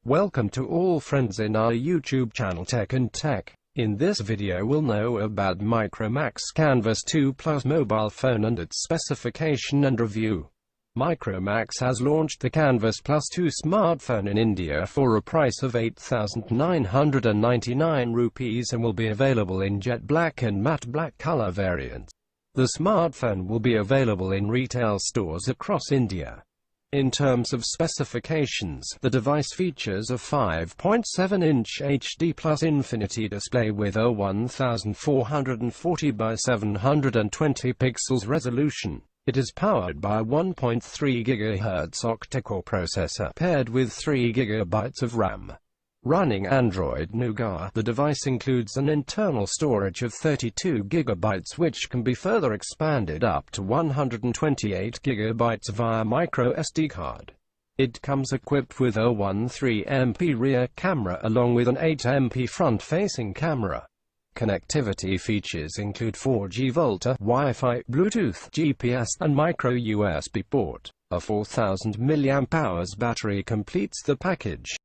Welcome to all friends in our YouTube channel Tech and Tech. In this video we'll know about Micromax Canvas 2 Plus mobile phone and its specification and review. Micromax has launched the Canvas Plus 2 smartphone in India for a price of 8,999 rupees and will be available in jet black and matte black color variants. The smartphone will be available in retail stores across India. In terms of specifications, the device features a 5.7-inch HD Plus Infinity display with a 1440 by 720 pixels resolution. It is powered by a 1.3 GHz octa-core processor paired with 3 GB of RAM. Running Android Nougat, the device includes an internal storage of 32 GB which can be further expanded up to 128 GB via microSD card. It comes equipped with a 13MP rear camera along with an 8MP front-facing camera. Connectivity features include 4G VoLTE, Wi-Fi, Bluetooth, GPS, and micro USB port. A 4000 mAh battery completes the package.